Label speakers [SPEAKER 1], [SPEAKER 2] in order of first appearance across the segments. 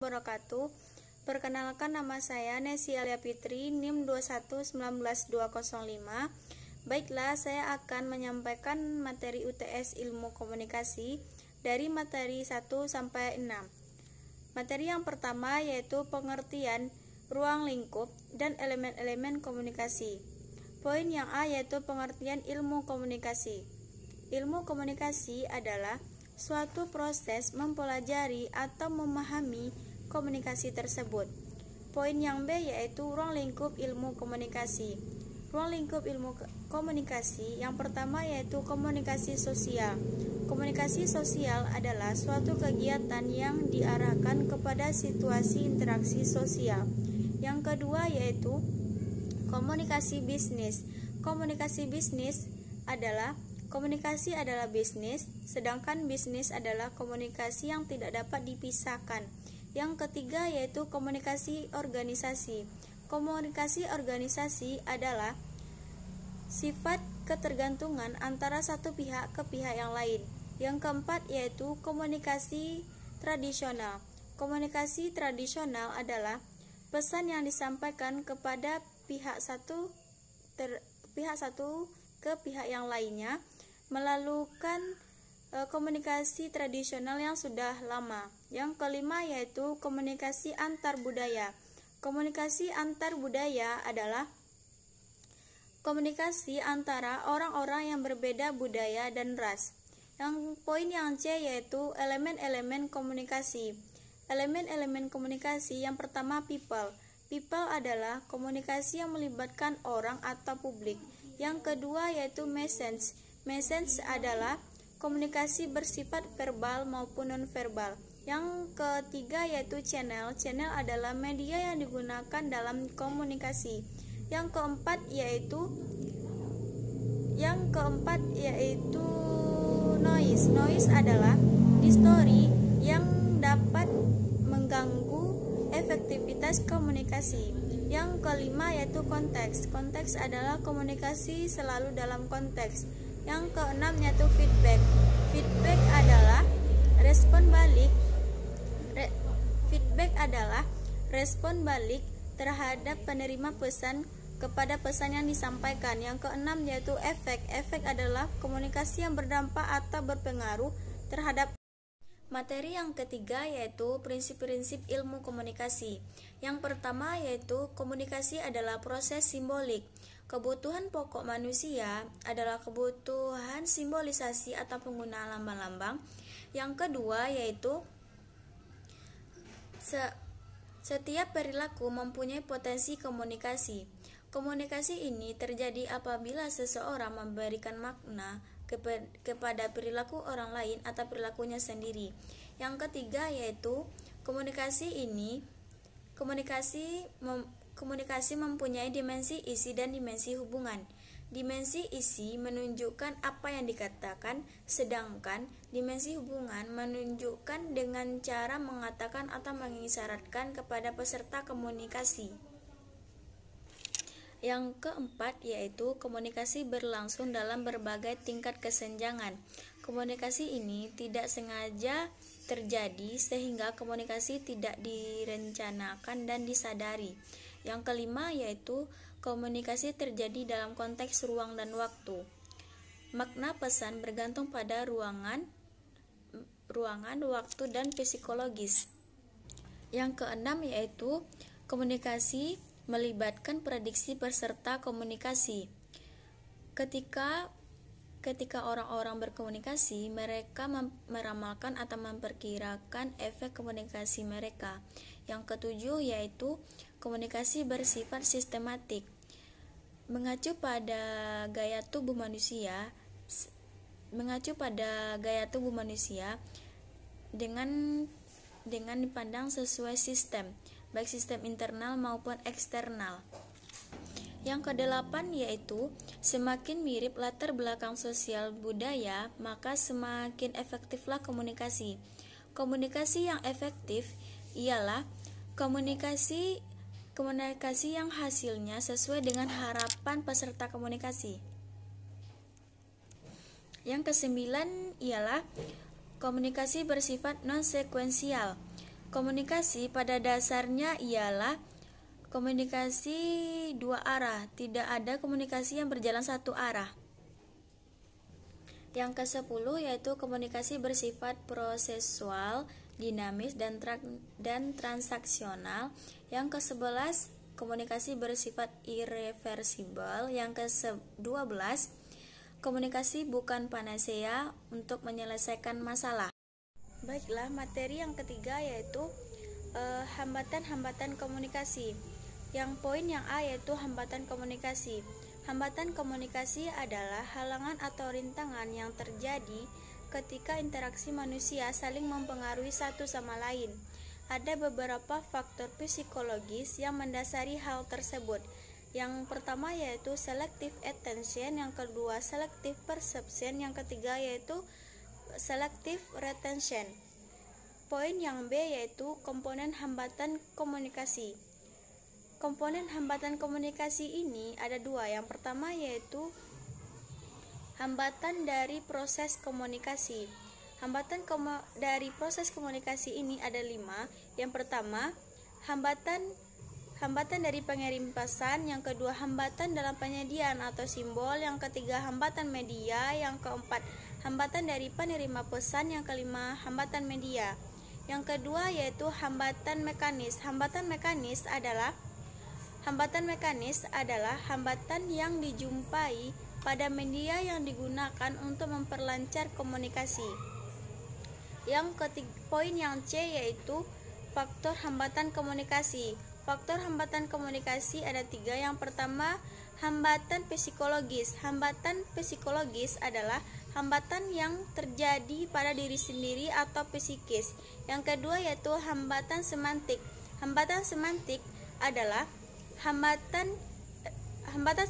[SPEAKER 1] Wabarakatuh. Perkenalkan, nama saya Nesi Alia Fitri, NIM 2119205. Baiklah, saya akan menyampaikan materi UTS Ilmu Komunikasi dari materi 1 sampai 6. Materi yang pertama yaitu pengertian ruang lingkup dan elemen-elemen komunikasi. Poin yang A yaitu pengertian ilmu komunikasi. Ilmu komunikasi adalah suatu proses mempelajari atau memahami komunikasi tersebut. Poin yang B yaitu ruang lingkup ilmu komunikasi. Ruang lingkup ilmu komunikasi yang pertama yaitu komunikasi sosial. Komunikasi sosial adalah suatu kegiatan yang diarahkan kepada situasi interaksi sosial. Yang kedua yaitu komunikasi bisnis. Komunikasi bisnis adalah bisnis, sedangkan bisnis adalah komunikasi yang tidak dapat dipisahkan. Yang ketiga yaitu komunikasi organisasi. Komunikasi organisasi adalah sifat ketergantungan antara satu pihak ke pihak yang lain. Yang keempat yaitu komunikasi tradisional. Komunikasi tradisional adalah pesan yang disampaikan kepada pihak satu ke pihak yang lainnya melalukan komunikasi tradisional yang sudah lama. Yang kelima yaitu komunikasi antar budaya. Komunikasi antar budaya adalah komunikasi antara orang-orang yang berbeda budaya dan ras. Yang poin yang C yaitu elemen-elemen komunikasi. Elemen-elemen komunikasi yang pertama people. People adalah komunikasi yang melibatkan orang atau publik. Yang kedua yaitu message. Message adalah komunikasi bersifat verbal maupun non-verbal. Yang ketiga yaitu channel. Channel adalah media yang digunakan dalam komunikasi. Yang keempat yaitu noise. Noise adalah distorsi yang dapat mengganggu efektivitas komunikasi. Yang kelima yaitu konteks. Konteks adalah komunikasi selalu dalam konteks. Yang keenam yaitu feedback. Feedback adalah respon balik terhadap penerima pesan kepada pesan yang disampaikan. Yang keenam yaitu efek. Efek adalah komunikasi yang berdampak atau berpengaruh terhadap. Materi yang ketiga yaitu prinsip-prinsip ilmu komunikasi. Yang pertama yaitu komunikasi adalah proses simbolik. Kebutuhan pokok manusia adalah kebutuhan simbolisasi atau penggunaan lambang-lambang. Yang kedua yaitu setiap perilaku mempunyai potensi komunikasi. Komunikasi ini terjadi apabila seseorang memberikan makna kepada perilaku orang lain atau perilakunya sendiri. Yang ketiga yaitu komunikasi mempunyai dimensi isi dan dimensi hubungan. Dimensi isi menunjukkan apa yang dikatakan, sedangkan dimensi hubungan menunjukkan dengan cara mengatakan atau mengisyaratkan kepada peserta komunikasi. Yang keempat yaitu komunikasi berlangsung dalam berbagai tingkat kesenjangan. Komunikasi ini tidak sengaja terjadi sehingga komunikasi tidak direncanakan dan disadari. Yang kelima yaitu komunikasi terjadi dalam konteks ruang dan waktu. Makna pesan bergantung pada ruangan, waktu, dan psikologis. Yang keenam yaitu komunikasi melibatkan prediksi peserta komunikasi. Ketika orang-orang berkomunikasi, mereka meramalkan atau memperkirakan efek komunikasi mereka. Yang ketujuh yaitu komunikasi bersifat sistematik. Mengacu pada gaya tubuh manusia dengan dipandang sesuai sistem, baik sistem internal maupun eksternal. Yang kedelapan yaitu semakin mirip latar belakang sosial budaya, maka semakin efektiflah komunikasi. Komunikasi yang efektif ialah komunikasi yang hasilnya sesuai dengan harapan peserta komunikasi. Yang kesembilan ialah komunikasi bersifat non-sekuensial. Komunikasi pada dasarnya ialah komunikasi dua arah, tidak ada komunikasi yang berjalan satu arah. Yang ke-10 yaitu komunikasi bersifat prosesual, dinamis, dan transaksional. Yang ke-11 komunikasi bersifat irreversibel. Yang ke-12 komunikasi bukan panacea untuk menyelesaikan masalah. Baiklah, materi yang ketiga yaitu hambatan-hambatan komunikasi. Yang poin yang A yaitu hambatan komunikasi. Hambatan komunikasi adalah halangan atau rintangan yang terjadi ketika interaksi manusia saling mempengaruhi satu sama lain. Ada beberapa faktor psikologis yang mendasari hal tersebut. Yang pertama yaitu selective attention, yang kedua selective perception, yang ketiga yaitu selective retention. Poin yang B yaitu komponen hambatan komunikasi. Komponen hambatan komunikasi ini ada dua. Yang pertama yaitu hambatan dari proses komunikasi. Hambatan dari proses komunikasi ini ada 5. Yang pertama, hambatan dari pengirim pesan. Yang kedua, hambatan dalam penyediaan atau simbol. Yang ketiga, hambatan media. Yang keempat, hambatan dari penerima pesan. Yang kelima, hambatan media. Yang kedua yaitu hambatan mekanis. Hambatan mekanis adalah hambatan yang dijumpai pada media yang digunakan untuk memperlancar komunikasi. Yang ketiga, poin yang C yaitu faktor hambatan komunikasi. Faktor hambatan komunikasi ada 3. Yang pertama, hambatan psikologis. Hambatan psikologis adalah hambatan yang terjadi pada diri sendiri atau psikis. Yang kedua yaitu hambatan semantik. Hambatan semantik adalah Hambatan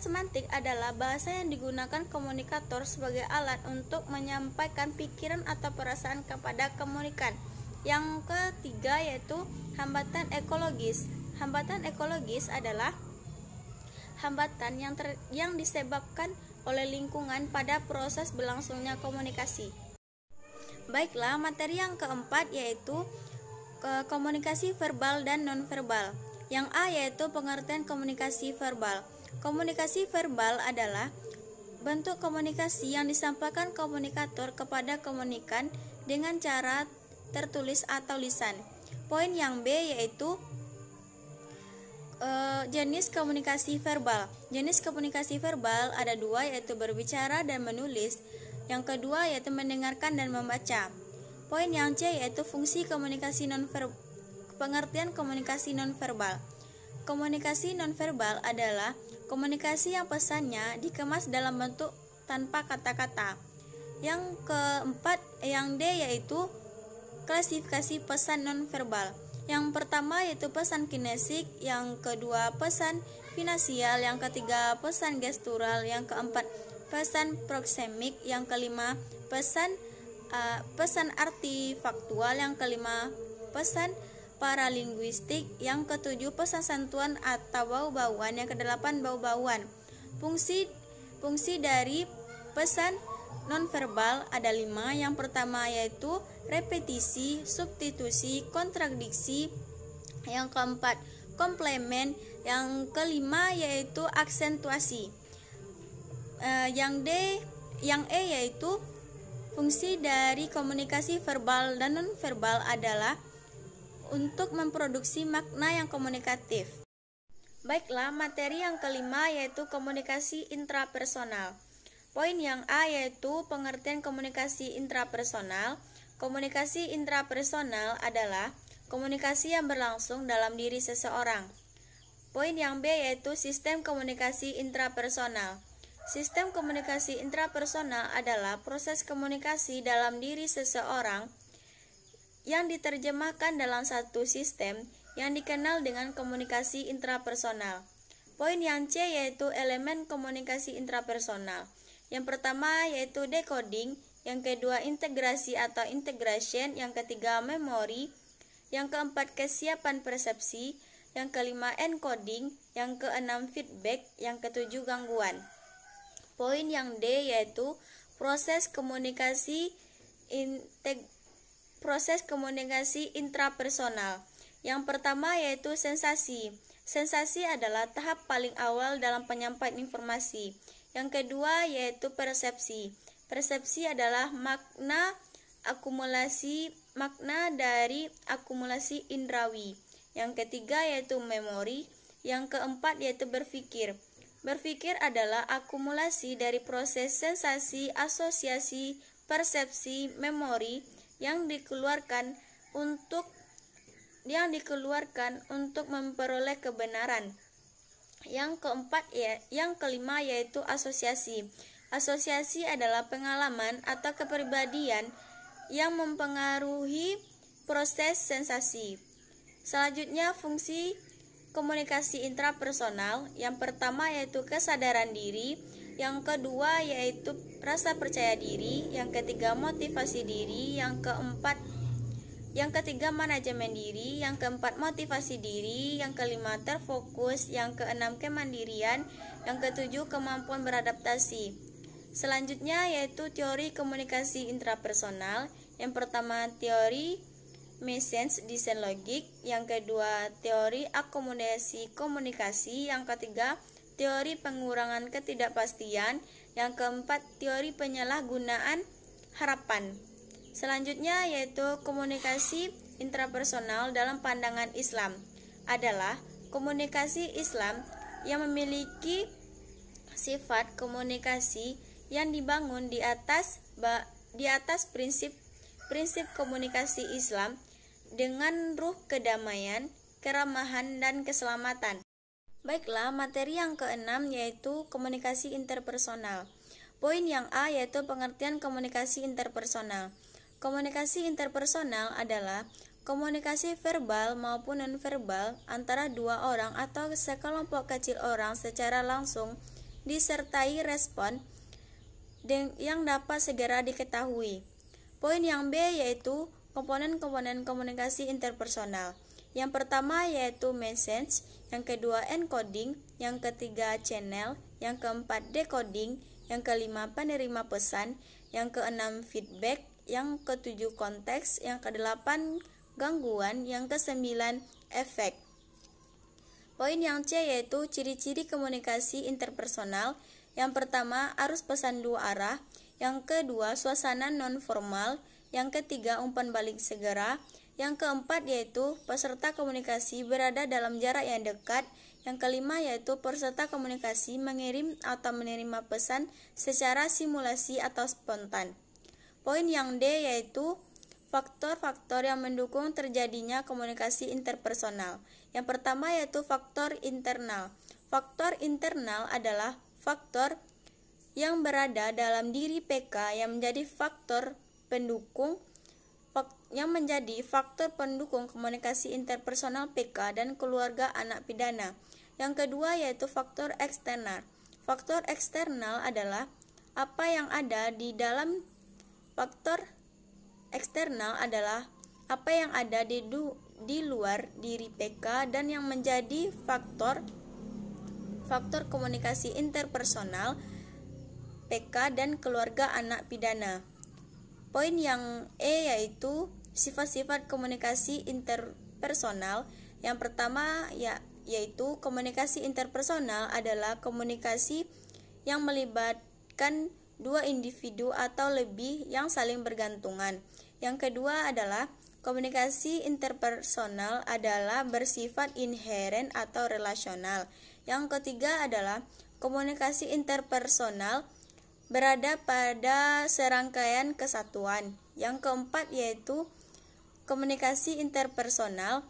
[SPEAKER 1] semantik adalah bahasa yang digunakan komunikator sebagai alat untuk menyampaikan pikiran atau perasaan kepada komunikan. Yang ketiga yaitu hambatan ekologis. Hambatan ekologis adalah hambatan yang disebabkan oleh lingkungan pada proses berlangsungnya komunikasi. Baiklah, materi yang keempat yaitu komunikasi verbal dan nonverbal. Yang A yaitu pengertian komunikasi verbal. Komunikasi verbal adalah bentuk komunikasi yang disampaikan komunikator kepada komunikan dengan cara tertulis atau lisan. Poin yang B yaitu jenis komunikasi verbal. Jenis komunikasi verbal ada 2 yaitu berbicara dan menulis. Yang kedua yaitu mendengarkan dan membaca. Poin yang C yaitu fungsi komunikasi nonverbal. Pengertian komunikasi nonverbal. Komunikasi nonverbal adalah komunikasi yang pesannya dikemas dalam bentuk tanpa kata-kata. Yang keempat, yang D yaitu klasifikasi pesan nonverbal. Yang pertama yaitu pesan kinesik, yang kedua pesan finansial, yang ketiga pesan gestural, yang keempat pesan proksemik, yang kelima pesan artifaktual, yang kelima pesan paralinguistik, yang ketujuh pesan sentuhan atau bau-bauan, yang kedelapan bau-bauan. Fungsi dari pesan nonverbal ada 5. Yang pertama yaitu repetisi, substitusi, kontradiksi. Yang keempat komplement. Yang kelima yaitu aksentuasi. Yang E yaitu fungsi dari komunikasi verbal dan nonverbal adalah untuk memproduksi makna yang komunikatif. Baiklah, materi yang kelima yaitu komunikasi intrapersonal. Poin yang A yaitu pengertian komunikasi intrapersonal. Komunikasi intrapersonal adalah komunikasi yang berlangsung dalam diri seseorang. Poin yang B yaitu sistem komunikasi intrapersonal. Sistem komunikasi intrapersonal adalah proses komunikasi dalam diri seseorang yang diterjemahkan dalam satu sistem yang dikenal dengan komunikasi intrapersonal. Poin yang C yaitu elemen komunikasi intrapersonal. Yang pertama yaitu decoding, yang kedua integrasi atau integration, yang ketiga memori, yang keempat kesiapan persepsi, yang kelima encoding, yang keenam feedback, yang ketujuh gangguan. Poin yang D yaitu proses komunikasi proses komunikasi intrapersonal. Yang pertama yaitu sensasi. Sensasi adalah tahap paling awal dalam penyampaian informasi. Yang kedua yaitu persepsi. Persepsi adalah makna dari akumulasi indrawi. Yang ketiga yaitu memori. Yang keempat yaitu berpikir. Berpikir adalah akumulasi dari proses sensasi, asosiasi, persepsi, memori yang dikeluarkan untuk memperoleh kebenaran. Yang kelima yaitu asosiasi. Asosiasi adalah pengalaman atau kepribadian yang mempengaruhi proses sensasi. Selanjutnya fungsi komunikasi intrapersonal. Yang pertama yaitu kesadaran diri. Yang kedua yaitu rasa percaya diri, yang ketiga motivasi diri, yang ketiga manajemen diri, yang keempat motivasi diri, yang kelima terfokus, yang keenam kemandirian, yang ketujuh kemampuan beradaptasi. Selanjutnya yaitu teori komunikasi intrapersonal. Yang pertama teori Message Design Logic, yang kedua teori akomodasi komunikasi, yang ketiga teori pengurangan ketidakpastian, yang keempat teori penyalahgunaan harapan. Selanjutnya yaitu komunikasi intrapersonal dalam pandangan Islam adalah komunikasi Islam yang memiliki sifat komunikasi yang dibangun di atas prinsip komunikasi Islam dengan ruh kedamaian, keramahan, dan keselamatan. Baiklah, materi yang keenam yaitu komunikasi interpersonal. Poin yang A yaitu pengertian komunikasi interpersonal. Komunikasi interpersonal adalah komunikasi verbal maupun nonverbal antara dua orang atau sekelompok kecil orang secara langsung disertai respon yang dapat segera diketahui. Poin yang B yaitu komponen-komponen komunikasi interpersonal. Yang pertama yaitu message, yang kedua encoding, yang ketiga channel, yang keempat decoding, yang kelima penerima pesan, yang keenam feedback, yang ketujuh konteks, yang kedelapan gangguan, yang kesembilan efek. Poin yang C yaitu ciri-ciri komunikasi interpersonal. Yang pertama arus pesan dua arah, yang kedua suasana non-formal, yang ketiga umpan balik segera, yang keempat yaitu peserta komunikasi berada dalam jarak yang dekat, yang kelima yaitu peserta komunikasi mengirim atau menerima pesan secara simulasi atau spontan. Poin yang D yaitu faktor-faktor yang mendukung terjadinya komunikasi interpersonal. Yang pertama yaitu faktor internal. Faktor internal adalah faktor yang berada dalam diri PK yang menjadi faktor pendukung komunikasi interpersonal PK dan keluarga anak pidana. Yang kedua yaitu faktor eksternal. Faktor eksternal adalah apa yang ada di dalam di luar diri PK dan yang menjadi faktor komunikasi interpersonal PK dan keluarga anak pidana. Poin yang E yaitu sifat-sifat komunikasi interpersonal. Yang pertama yaitu komunikasi interpersonal adalah komunikasi yang melibatkan dua individu atau lebih yang saling bergantungan. Yang kedua adalah komunikasi interpersonal adalah bersifat inheren atau relasional. Yang ketiga adalah komunikasi interpersonal berada pada serangkaian kesatuan. Yang keempat yaitu komunikasi interpersonal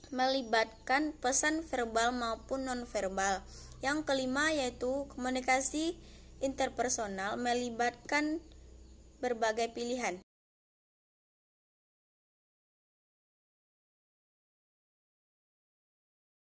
[SPEAKER 1] melibatkan pesan verbal maupun nonverbal. Yang kelima yaitu komunikasi interpersonal melibatkan berbagai pilihan.